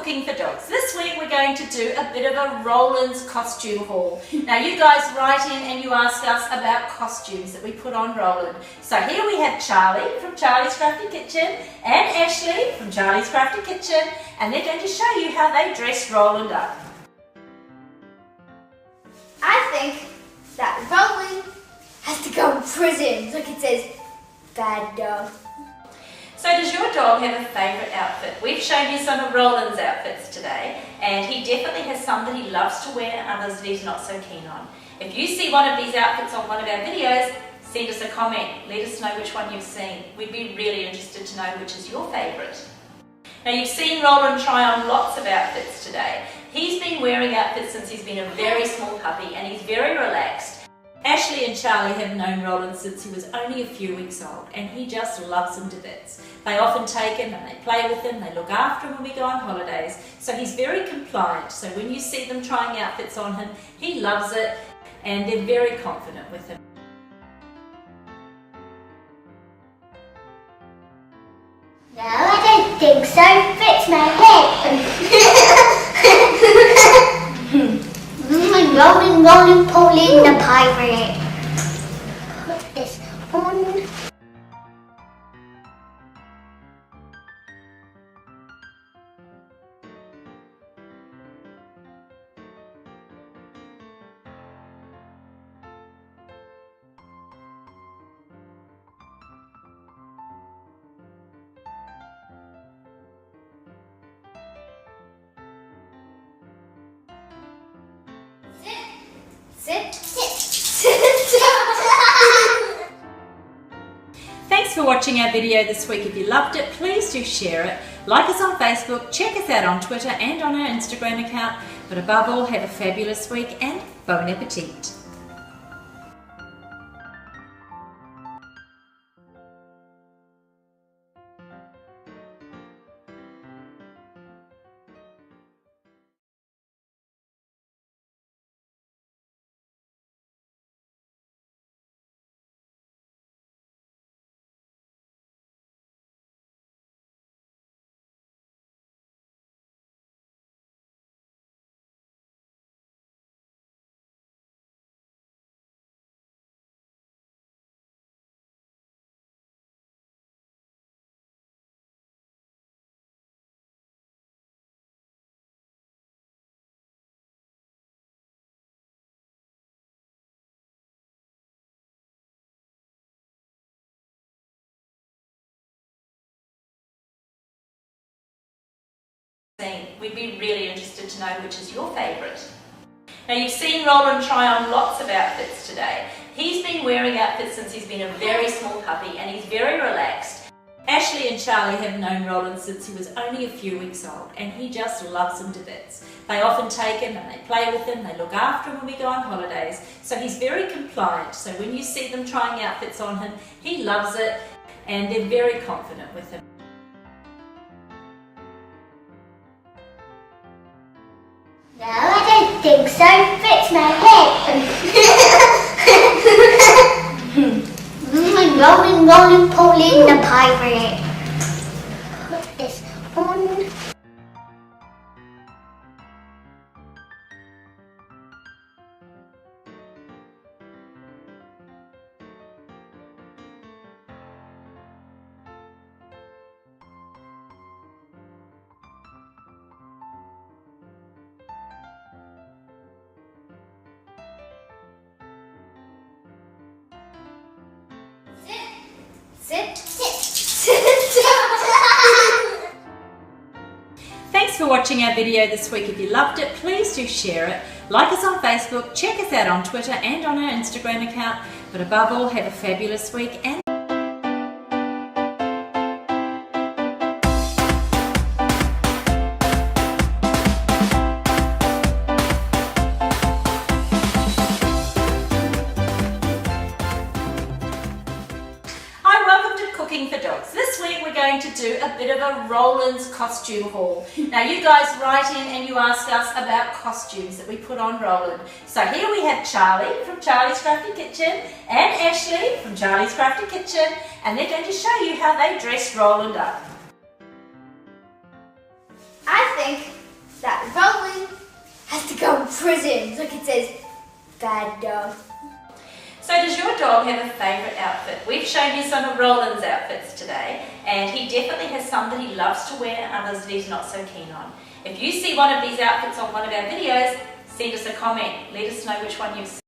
Cooking for Dogs. This week we're going to do a bit of a Roland's costume haul. Now you guys write in and you ask us about costumes that we put on Roland. So here we have Charlie from Charlie's Crafty Kitchen and Ashley from Charlie's Crafty Kitchen, and they're going to show you how they dress Roland up. I think that Roland has to go in prison. Look, it says bad dog. So does your dog have a favourite outfit? We've shown you some of Roland's outfits today, and he definitely has some that he loves to wear and others that he's not so keen on. If you see one of these outfits on one of our videos, send us a comment. Let us know which one you've seen. We'd be really interested to know which is your favourite. Now you've seen Roland try on lots of outfits today. He's been wearing outfits since he's been a very small puppy and he's very relaxed. Ashley and Charlie have known Roland since he was only a few weeks old, and he just loves him to bits. They often take him and they play with him, they look after him when we go on holidays, so he's very compliant. So when you see them trying outfits on him, he loves it and they're very confident with him. No, I don't think so. Fits my head. Rolling, pulling the pirate. Put this on. Sit. Thanks for watching our video this week. If you loved it, please do share it. Like us on Facebook, check us out on Twitter and on our Instagram account. But above all, have a fabulous week and bon appetit. We'd be really interested to know which is your favourite. Now you've seen Roland try on lots of outfits today. He's been wearing outfits since he's been a very small puppy and he's very relaxed. Ashley and Charlie have known Roland since he was only a few weeks old, and he just loves them to bits. They often take him and they play with him, they look after him when we go on holidays, so he's very compliant. So when you see them trying outfits on him, he loves it and they're very confident with him. No, I don't think so. Fits my head. Rolling, pulling the pirate. Put this on. Sit. Thanks for watching our video this week. If you loved it, please do share it. Like us on Facebook, check us out on Twitter and on our Instagram account. But above all, have a fabulous week and Cooking for Dogs. This week we're going to do a bit of a Roland's costume haul. Now you guys write in and you ask us about costumes that we put on Roland. So here we have Charlie from Charlie's Crafty Kitchen and Ashley from Charlie's Crafty Kitchen, and they're going to show you how they dress Roland up. I think that Roland has to go in prison. Look, it says bad dog. So does your dog have a favourite outfit? We've shown you some of Roland's outfits today, and he definitely has some that he loves to wear and others that he's not so keen on. If you see one of these outfits on one of our videos, send us a comment. Let us know which one you've seen.